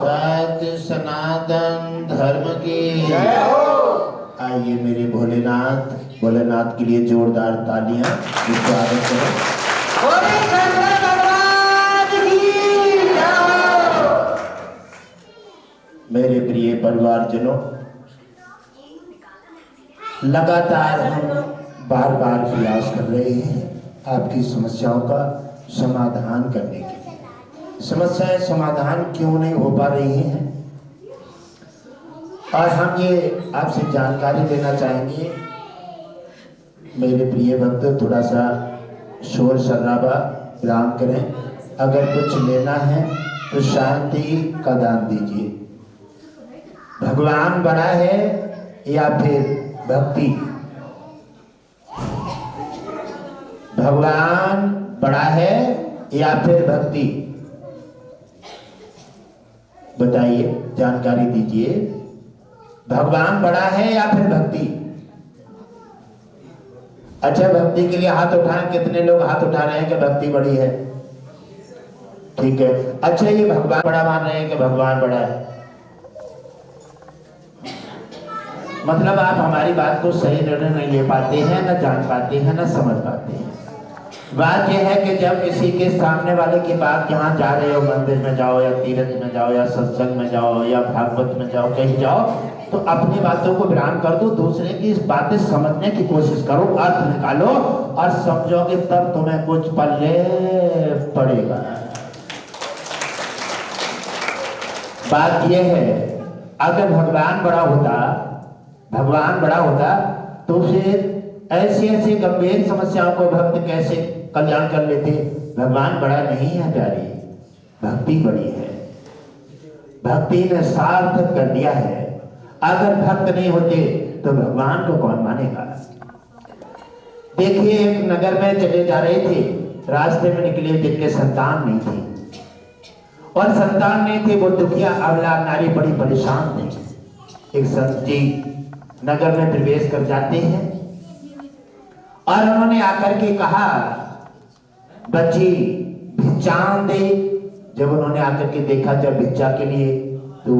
सत्य सनातन धर्म की जय हो। आइए मेरे भोलेनाथ, भोलेनाथ के लिए जोरदार तालियां। स्वागत करें। बोले शंकर भगवान की जय हो। मेरे प्रिय परिवारजनों, लगातार हम बार बार प्रयास कर रहे हैं आपकी समस्याओं का समाधान करने के लिए। समस्याएं समाधान क्यों नहीं हो पा रही हैं, और हम ये आपसे जानकारी लेना चाहेंगे। मेरे प्रिय भक्त, थोड़ा सा शोर शराबा विराम करें। अगर कुछ लेना है तो शांति का दान दीजिए। भगवान बड़ा है या फिर भक्ति? भगवान बड़ा है या फिर भक्ति? बताइए, जानकारी दीजिए। भगवान बड़ा है या फिर भक्ति? अच्छा, भक्ति के लिए हाथ उठाएं। कितने लोग हाथ उठा रहे हैं कि भक्ति बड़ी है? ठीक है। अच्छा, ये भगवान बड़ा मान रहे हैं कि भगवान बड़ा है? मतलब आप हमारी बात को सही निर्णय नहीं ले पाते हैं, ना जान पाते हैं, ना समझ पाते हैं। बात यह है कि जब किसी के सामने वाले की बात, जहाँ जा रहे हो, मंदिर में जाओ या तीर्थ में जाओ या सत्संग में जाओ या भागवत में जाओ, कहीं जाओ, तो अपनी बातों को विराम कर दो। दूसरे की इस बातें समझने की कोशिश करो, अर्थ निकालो, और समझोगे तब तुम्हें कुछ पल्ले पड़ेगा। बात यह है, अगर भगवान बड़ा होता तो फिर ऐसी ऐसी गंभीर समस्याओं को भक्त कैसे कल्याण कर लेते। भगवान बड़ा नहीं है प्यारी, भक्ति बड़ी है। भक्ति ने सार्थक कर दिया है। अगर भक्त नहीं होते तो भगवान को कौन मानेगा। देखिए, एक नगर में चले जा रहे थे, रास्ते में निकले, जिनके संतान नहीं थी, और संतान नहीं थे, वो दुखिया अबला नारी बड़ी परेशान थी। एक संत जी नगर में प्रवेश कर जाते हैं और उन्होंने आकर के कहा, बच्ची भिक्षान दे। जब उन्होंने आकर के देखा, जब भिक्षा के लिए, तो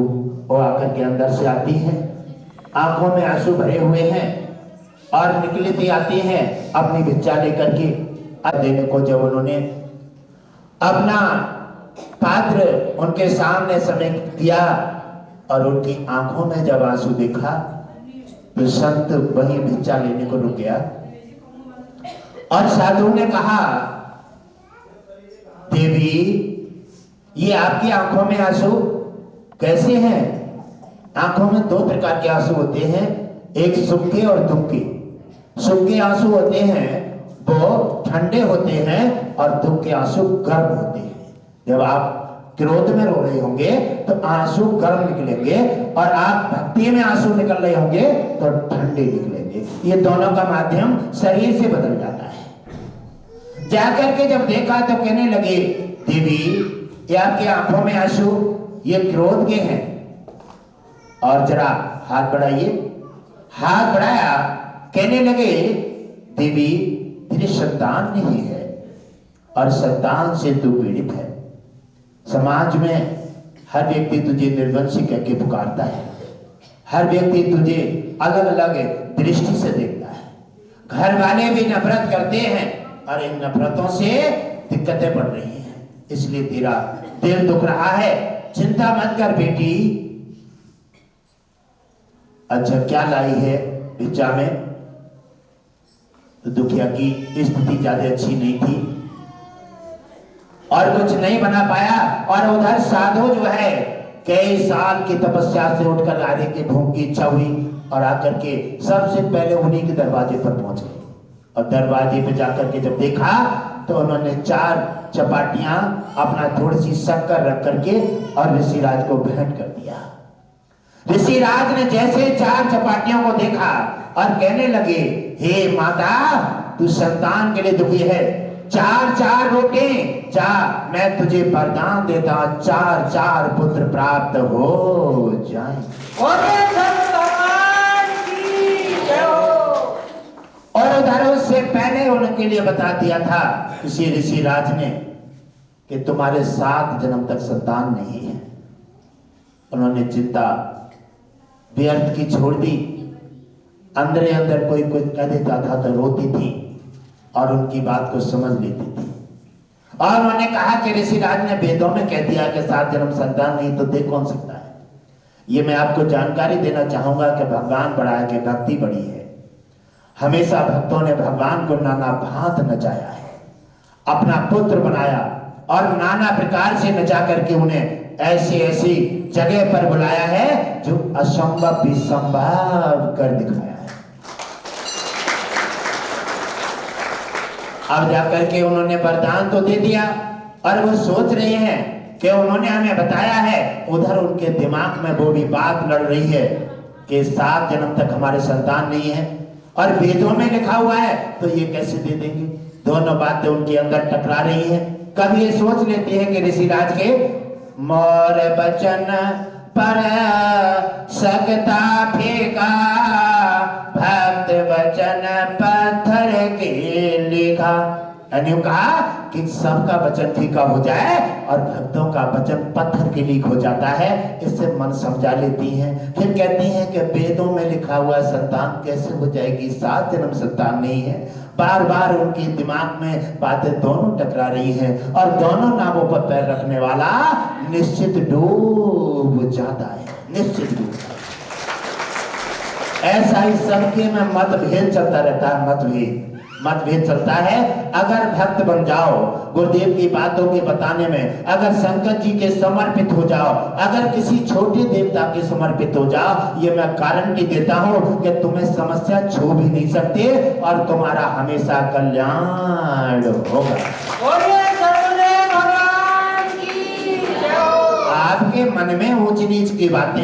वो आकर के अंदर से आती है, आंखों में आंसू भरे हुए हैं, और निकलती आती हैं अपनी भिक्षा लेकर के देने को। जब उन्होंने अपना पात्र उनके सामने समेट दिया और उनकी आंखों में जब आंसू देखा, तो संत वही भिक्षा लेने को रुक गया। और साधु ने कहा, देवी, ये आपकी आंखों में आंसू कैसे हैं? आंखों में दो प्रकार के आंसू होते हैं, एक सूखे और दुखे। सूखे आंसू होते हैं वो ठंडे होते हैं, और दुखे आंसू गर्म होते हैं। जब आप क्रोध में रो रहे होंगे तो आंसू गर्म निकलेंगे, और आप भक्ति में आंसू निकल रहे होंगे तो ठंडे निकलेंगे। ये दोनों का माध्यम शरीर से बदल जाता है। जाकर के जब देखा तो कहने लगे, देवी, ये आपकी आंखों में आंसू ये क्रोध के हैं। और जरा हाथ बढ़ाइए। हाथ बढ़ाया, कहने लगे, देवी, तेरी संतान नहीं है, और संतान से तू पीड़ित है। समाज में हर व्यक्ति तुझे निर्वंशी कह के पुकारता है। हर व्यक्ति तुझे अलग अलग दृष्टि से देखता है। घर वाले भी नफरत करते हैं, और इन नफरतों से दिक्कतें बढ़ रही हैं। इसलिए तेरा दिल दुख रहा है। चिंता मत कर बेटी। अच्छा, क्या लाई है भिक्षा में? तो दुखिया की स्थिति ज्यादा अच्छी नहीं थी और कुछ नहीं बना पाया। और उधर साधु जो है, कई साल की तपस्या से उठकर आने की भूख की इच्छा हुई, और आकर के सबसे पहले उन्हीं के दरवाजे पर पहुंच गए। और दरवाजे पे जाकर के जब देखा तो उन्होंने 4 चपाटियां अपना थोड़ी सी शक्कर रख करके और ऋषिराज को भेंट कर दिया। ऋषिराज ने जैसे 4 चपाटियों को देखा और कहने लगे, हे माता, तू संतान के लिए दुखी है, 4 रोटे जा, मैं तुझे वरदान देता हूं, 4 पुत्र प्राप्त हो जाए। और उधर उससे पहले उनके लिए बता दिया था किसी ऋषिराज ने कि तुम्हारे 7 जन्म तक संतान नहीं है। उन्होंने चिंता व्यर्थ की छोड़ दी। अंदर अंदर कोई कुछ कह देता था तो रोती थी और उनकी बात को समझ लेती थी। और उन्होंने कहा कि ऋषिराज ने वेदों में कह दिया कि 7 जन्म संतान नहीं तो दे कौन सकता है। ये मैं आपको जानकारी देना चाहूंगा कि भगवान बड़ा है कि भक्ति बड़ी है। हमेशा भक्तों ने भगवान को नाना भांत नचाया है, अपना पुत्र बनाया और नाना प्रकार से नचा करके उन्हें ऐसी ऐसी जगह पर बुलाया है जो असंभव भी संभव कर दिखाया है। अब जाकर के उन्होंने वरदान तो दे दिया और वो सोच रहे हैं कि उन्होंने हमें बताया है, उधर उनके दिमाग में वो भी बात लड़ रही है कि 7 जन्म तक हमारे संतान नहीं है और वेदों में लिखा हुआ है तो ये कैसे दे देंगे। दोनों बातें उनके अंदर टकरा रही हैं। कभी ये सोच लेते हैं कि ऋषिराज के मोर बचन पर सकता फेंका, भक्त वचन पत्थर के लिखा। यानी कहा कि सबका वचन फीका हो जाए और भक्तों का वचन पत्थर के लीक हो जाता है। इससे मन समझा लेती हैं। फिर कहती हैं कि वेदों में लिखा हुआ संतान कैसे हो जाएगी, 7 जन्म संतान नहीं है। बार बार उनके दिमाग में बातें दोनों टकरा रही हैं और दोनों नावों पर पैर रखने वाला निश्चित डूब जाता है, निश्चित डूब। ऐसा ही सबके में मतभेद चलता रहता है, मतभेद चलता है। अगर भक्त बन जाओ, गुरुदेव की बातों के बताने में अगर शंकर जी के समर्पित हो जाओ, अगर किसी छोटे देवता के समर्पित हो जाओ, ये मैं गारंटी देता हूं कि तुम्हें समस्या छू भी नहीं सकते और तुम्हारा हमेशा कल्याण होगा। आपके मन में ऊंच नीच की बातें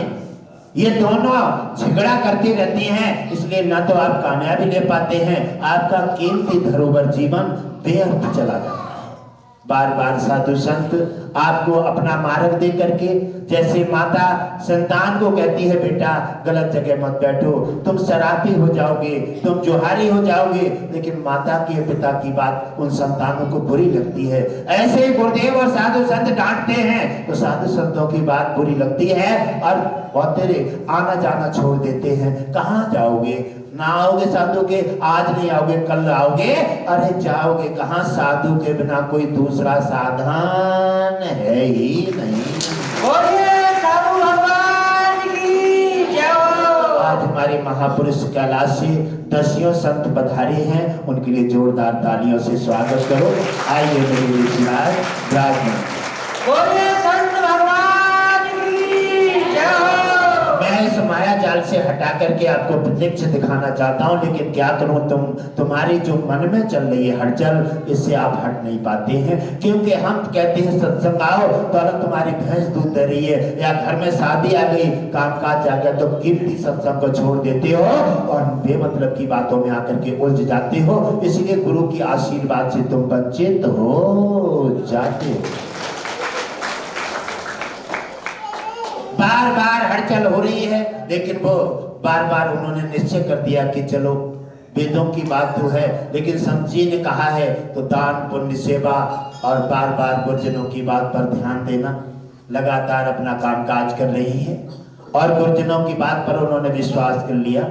ये दोनों झगड़ा करती रहती हैं, इसलिए न तो आप कामयाबी ले पाते हैं, आपका कीमती धरोहर जीवन व्यर्थ चला जाता है। बार बार साधु संत आपको अपना मार्ग दे करके, जैसे माता संतान को कहती है बेटा गलत जगह मत बैठो, तुम शराबी हो जाओगे, तुम जोहारी हो जाओगे, लेकिन माता की पिता की बात उन संतानों को बुरी लगती है। ऐसे ही गुरुदेव और साधु संत डांटते हैं तो साधु संतों की बात बुरी लगती है और बहुत तेरे आना जाना छोड़ देते हैं। कहाँ जाओगे, ना आओगे साधु के, आज नहीं आओगे कल आओगे, अरे जाओगे कहाँ, साधु के बिना कोई दूसरा साधन है ही नहीं। साधु भगवान की जय। आज हमारे महापुरुष कैलाश से 10 संत पधारे हैं, उनके लिए जोरदार तालियों से स्वागत करो। आइए मेरे ऋषिराज विराजमान। संत भगवान की जय। मैं इस माया जाल से हटा करके आपको प्रत्यक्ष दिखाना चाहता हूं, लेकिन क्या करूं, तुम्हारी जो मन में चल रही है हलचल, इससे आप हट नहीं पाते हैं। क्योंकि हम कहते हैं सत्संग आओ तो अगर तुम्हारी भैंस दूध दे रही है या घर में शादी आ गई, कामकाज आ गया, तो कीमती सत्संग को छोड़ देते हो और बेमतलब की बातों में आकर के उलझ जाते हो। इसलिए गुरु की आशीर्वाद से तुम वंचित हो जाते हो। बार बार हड़चल हो रही है, लेकिन वो बार बार उन्होंने निश्चय कर दिया कि चलो वेदों की बात तो है, लेकिन संत जी ने कहा है तो दान पुण्य सेवा और बार बार गुरुजनों की बात पर ध्यान देना। लगातार अपना कामकाज कर रही है और गुरुजनों की बात पर उन्होंने विश्वास कर लिया।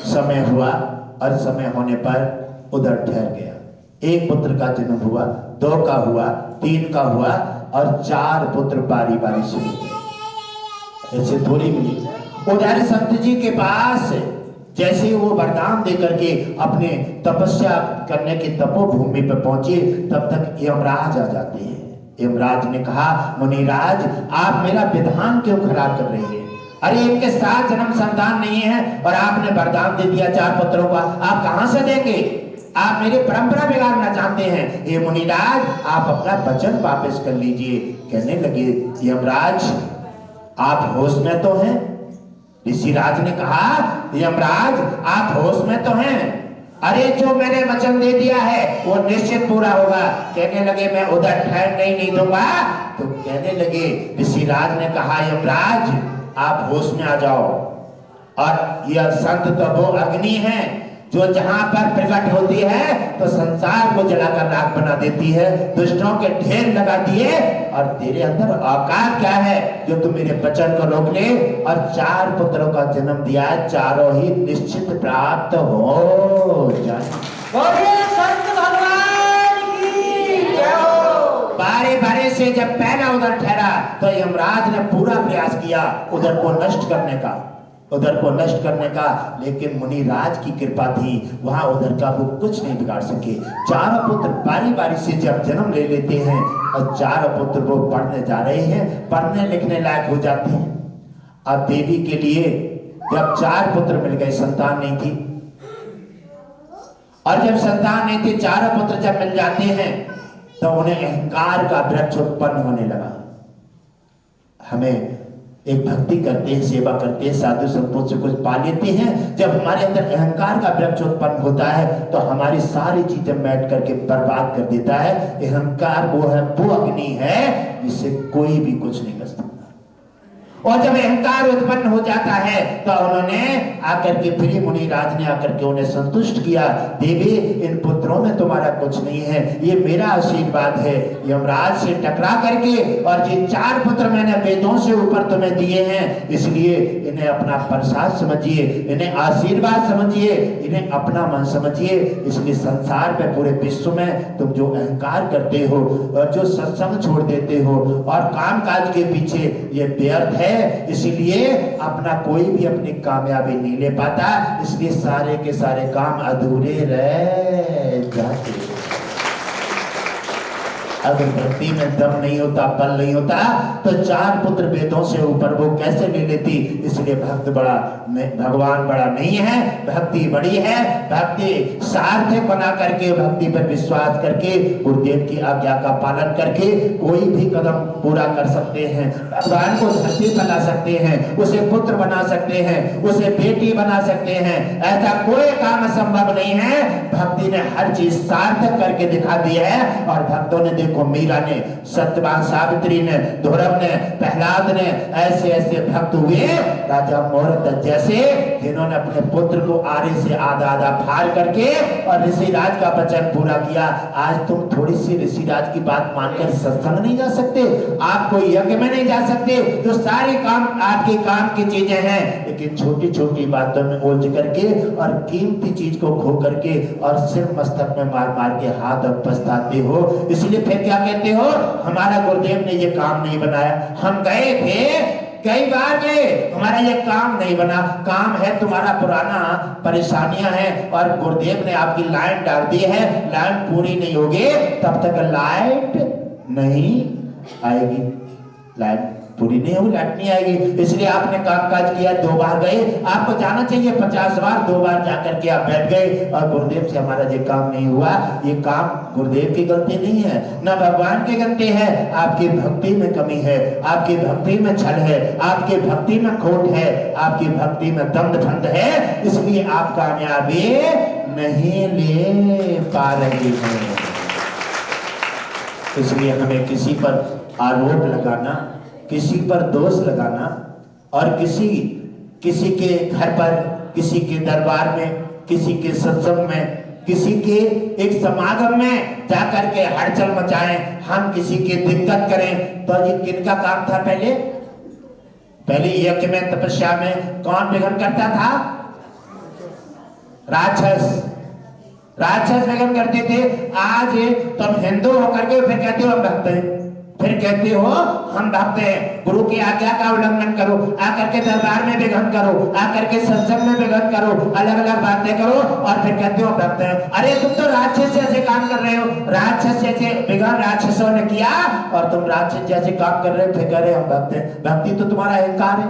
समय हुआ और समय होने पर उधर ठहर गया। 1 पुत्र का जन्म हुआ, 2 का हुआ, 3 का हुआ और 4 पुत्र बारी बारी से हुए। ऐसे थोड़ी मिली। उधर संत जी के पास जैसे ही वो वरदान देकर के अपने तपस्या करने की तपोभूमि पर पहुंचे, तब तक यमराज आ जाते हैं। यमराज ने कहा, मुनिराज आप मेरा विधान क्यों खराब कर रहे हैं? अरे इनके 7 जन्म संतान नहीं है और आपने वरदान दे दिया 4 पुत्रों का, आप कहां से देंगे? आप मेरी परंपरा बिगाड़ना चाहते हैं। ये मुनिराज आप अपना वचन वापस कर लीजिए। कहने लगे, यमराज आप होश में तो हैं? ऋषिराज ने कहा, यमराज आप होश में तो हैं? अरे जो मैंने वचन दे दिया है वो निश्चित पूरा होगा। कहने लगे मैं उधर ठहरने नहीं दूंगा। तो कहने लगे, ऋषिराज ने कहा, यमराज आप होश में आ जाओ। और यह संत तो वो अग्नि है जो जहां पर प्रकट होती है तो संसार को जलाकर राख बना देती है, दुष्टों के ढेर लगा दिए। और तेरे अंदर औकात क्या है जो तू मेरे वचन को रोक ले। और 4 पुत्रों का जन्म दिया है, चारों ही निश्चित प्राप्त हो जाए। बोलिए संत भगवान की जय हो। बारे बारे से जब पहला उधर ठहरा तो यमराज ने पूरा प्रयास किया उधर को नष्ट करने का, लेकिन मुनिराज की कृपा थी, वहां उधर का वो कुछ नहीं बिगाड़ सके। 4 पुत्र बारी बारी से जब जन्म ले लेते हैं और 4 पुत्र वो पढ़ने जा रहे हैं, पढ़ने लिखने लायक हो जाते हैं। अब देवी के लिए जब 4 पुत्र मिल गए, संतान नहीं थी, और जब संतान नहीं थी, 4 पुत्र जब मिल जाते हैं तो उन्हें अहंकार का वृक्ष उत्पन्न होने लगा। हमें एक भक्ति करते हैं, सेवा करते हैं, साधु संतों से कुछ पा लेते हैं, जब हमारे अंदर अहंकार का वृक्ष उत्पन्न होता है तो हमारी सारी चीजें बैठ करके बर्बाद कर देता है। अहंकार वो अग्नि है जिससे कोई भी कुछ नहीं कर सकता। और जब अहंकार उत्पन्न हो जाता है तो उन्होंने आकर के फिर मुनिराज ने आकर के उन्हें संतुष्ट किया, देवी इन पुत्रों में तुम्हारा कुछ नहीं है, ये मेरा आशीर्वाद है। यमराज से टकरा करके और ये 4 पुत्र मैंने वेदों से ऊपर तुम्हें दिए हैं, इसलिए इन्हें अपना प्रसाद समझिए, इन्हें आशीर्वाद समझिए, इन्हें अपना मन समझिए। इसलिए संसार पे पूरे विश्व में तुम जो अहंकार करते हो और जो सत्संग छोड़ देते हो और काम काज के पीछे, ये व्यर्थ है। इसीलिए अपना कोई भी अपनी कामयाबी नहीं ले पाता, इसलिए सारे के सारे काम अधूरे रह जाते। अगर भक्ति में दम नहीं होता, बल नहीं होता, तो 4 पुत्र वेदों से ऊपर वो कैसे ले लेती। इसलिए भक्त बड़ा भगवान बड़ा नहीं है, भक्ति बड़ी है। भक्ति सार्थक बना करके, भक्ति पर विश्वास करके, गुरुदेव की आज्ञा का पालन करके कोई भी कदम पूरा कर सकते हैं। भगवान को धरती बना सकते हैं, उसे पुत्र बना सकते हैं, उसे बेटी बना सकते हैं। ऐसा कोई काम संभव नहीं है। भक्ति ने हर चीज सार्थक करके दिखा दी है। और भक्तों ने देखो, मीरा ने, सत्यवान सावित्री ने, ध्रुव ने, प्रहलाद ने, ऐसे ऐसे भक्त हुए राजा मोहरत जैसे, जिन्होंने अपने पुत्र को आरे से आधा आधा फाड़ करके और ऋषिराज का वचन पूरा किया। आज तुम थोड़ी सी ऋषिराज की बात मानकर सत्संग नहीं जा सकते, आप कोई यज्ञ में नहीं जा सकते, जो सारे काम आपके काम की चीजें हैं, लेकिन छोटी छोटी बातों में उलझ करके और कीमती चीज को खो करके और सिर मस्तक में मार मार के हाथ अब पछताते हो। इसलिए फिर क्या कहते हो, हमारा गुरुदेव ने ये काम नहीं बनाया, हम गए थे कई बार गए, हमारा ये काम नहीं बना। काम है तुम्हारा पुराना, परेशानियां हैं, और गुरुदेव ने आपकी लाइन डाल दी है, लाइन पूरी नहीं होगी तब तक लाइट नहीं आएगी। लाइट पूरी नहीं होगी, लाइट नहीं आएगी। इसलिए आपने काम काज किया, 2 बार गए, आपको जाना चाहिए 50 बार, 2 बार जाकर के आप बैठ गए और गुरुदेव से हमारा ये काम नहीं हुआ। ये काम गुरुदेव की गलती नहीं है, ना भगवान की गलती है, आपकी भक्ति में कमी है, आपकी भक्ति में छल है, आपकी भक्ति में खोट है, आपकी भक्ति में दंड फंद है। इसलिए आप कामयाबी नहीं ले पा रहे हैं। इसलिए हमें किसी पर आरोप लगाना, किसी पर दोष लगाना और किसी के घर पर, किसी के दरबार में, किसी के सत्संग में, किसी के एक समागम में जाकर के हड़चल मचाएं, हम किसी की दिक्कत करें, तो ये किनका काम था? पहले यज्ञ में, तपस्या में कौन विघ्न करता था? राक्षस विघ्न करते थे। आज तुम हिंदू होकर के फिर कहते हो हम भक्त हैं, फिर कहते हो हम भक्त हैं। गुरु की आज्ञा का उल्लंघन करो, आकर के दरबार में विघ्न करो, आकर के सत्संग में विघ्न करो, अलग अलग बातें करो और फिर कहते हो भक्त हैं। अरे तुम तो राक्षस जैसे काम कर रहे हो, राक्षस जैसे विघ्न राक्षसों ने किया और तुम राक्षस जैसे काम कर रहे हो, फिर कह रहे हम भक्त हैं। भक्ति तो तुम्हारा अहंकार है।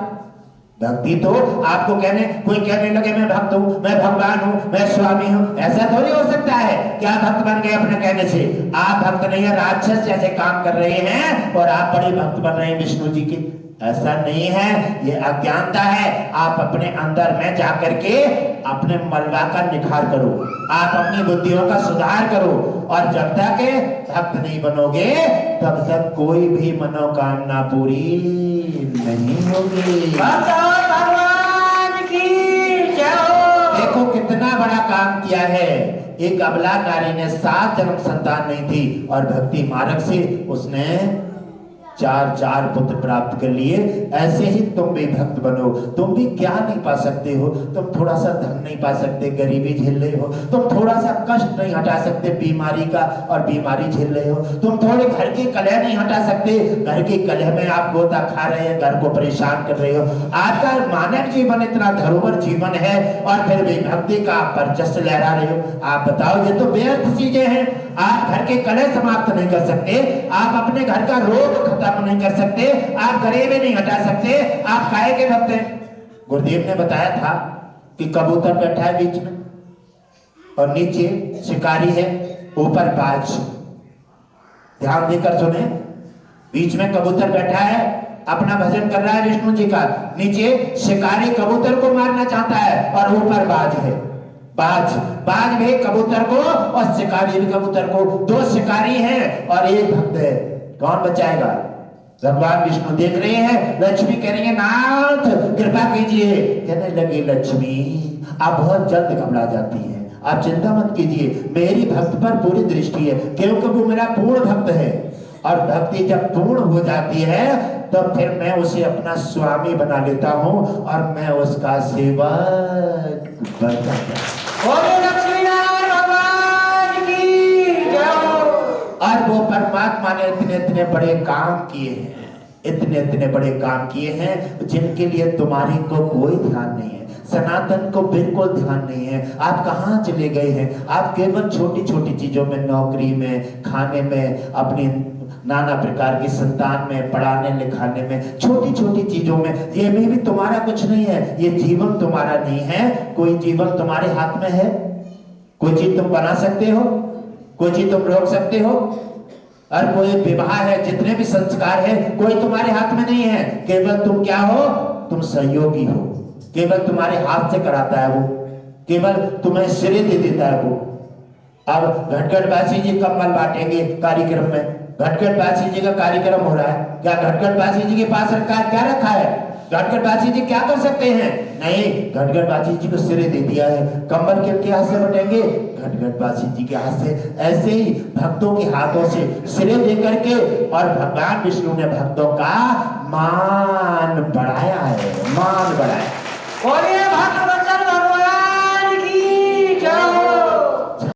भक्ति तो आपको कोई कहने लगे मैं भक्त हूँ, मैं भगवान हूँ, मैं स्वामी हूँ, ऐसा थोड़ी हो सकता है। क्या भक्त बन गए अपने कहने से? आप भक्त नहीं है, राक्षस जैसे काम कर रहे हैं और आप बड़े भक्त बन रहे हैं विष्णु जी के। ऐसा नहीं है, ये अज्ञानता है। आप अपने अंदर में जाकर के अपने मलबा का निखार करो, आप अपनी बुद्धियों का सुधार करो, और जब तक भक्त नहीं बनोगे तब तक कोई भी मनोकामना पूरी नहीं होगी। भगवान की जय हो। देखो कितना बड़ा काम किया है। एक अबला नारी ने 7 जन्म संतान नहीं थी और भक्ति मार्ग से उसने 4 पुत्र प्राप्त कर लिए। ऐसे ही तुम भी भक्त बनो। तुम भी क्या नहीं पा सकते हो? तुम थोड़ा सा धन नहीं पा सकते, गरीबी झेल रहे हो। तुम थोड़ा सा कष्ट नहीं हटा सकते, बीमारी का, और बीमारी झेल रहे हो। तुम थोड़े घर की कलह नहीं हटा सकते, घर की कलह में आप गोता खा रहे हैं, घर को परेशान कर रहे हो। आपका मानव जीवन इतना धरोहर जीवन है और फिर भी भक्ति का वर्चस्व लहरा रहे हो। आप बताओ, ये तो व्यर्थ चीजें हैं। आप घर के कलह समाप्त नहीं कर सकते, आप अपने घर का रोग खत्म नहीं कर सकते, आप गरीबी नहीं हटा सकते, आप काहे के भक्त हैं? गुरुदेव ने बताया था कि कबूतर बैठा है बीच में और नीचे शिकारी है, ऊपर बाज। ध्यान देकर सुने, बीच में कबूतर बैठा है, अपना भजन कर रहा है विष्णु जी का। नीचे शिकारी कबूतर को मारना चाहता है और ऊपर बाज है। बाज भी कबूतर को और शिकारी भी कबूतर को। 2 शिकारी हैं और एक भक्त है। कौन बचाएगा? भगवान विष्णु देख रहे हैं। लक्ष्मी कह रही है, नाथ कृपा कीजिए। कहने लगे, लक्ष्मी आप बहुत जल्द घबरा जाती हैं, आप चिंता मत कीजिए, मेरी भक्त पर पूरी दृष्टि है, क्योंकि वो मेरा पूर्ण भक्त है। और भक्ति जब पूर्ण हो जाती है तो फिर मैं उसे अपना स्वामी बना लेता हूं और मैं उसका सेवक बन जाता हूं। बोलो लक्ष्मी नारायण भगवान की जय हो। और वो परमात्मा ने इतने इतने बड़े काम किए हैं, इतने बड़े काम किए हैं जिनके लिए तुम्हारी को कोई ध्यान नहीं है। सनातन को बिल्कुल ध्यान नहीं है। आप कहाँ चले गए हैं? आप केवल छोटी छोटी चीजों में, नौकरी में, खाने में, अपनी नाना प्रकार की संतान में, पढ़ाने लिखाने में, छोटी छोटी चीजों में, ये में भी तुम्हारा कुछ नहीं है। ये जीवन तुम्हारा नहीं है। कोई जीवन तुम्हारे हाथ में है? कोई चीज तुम बना सकते हो? कोई चीज तुम रोक सकते हो? और कोई विवाह है, जितने भी संस्कार है, कोई तुम्हारे हाथ में नहीं है। केवल तुम क्या हो? तुम सहयोगी हो। केवल तुम्हारे हाथ से कराता है वो, केवल तुम्हें श्रेय दे देता है वो। अब घटघटवासी जी कम्बल बांटेंगे कार्यक्रम में, घटघटवासी जी का कार्यक्रम हो रहा है, क्या घटघटवासी जी के पास रखा है? क्या रखा है? घटघटवासी जी क्या कर सकते हैं? नहीं, घटघटवासी जी को श्रेय दे दिया है। कम्बल किनके हाथ से बटेंगे? घटघटवासी जी के हाथ से। ऐसे ही भक्तों के हाथों से श्रेय दे करके, और भगवान विष्णु ने भक्तों का मान बढ़ाया है, मान बढ़ाया। बोलिए भक्त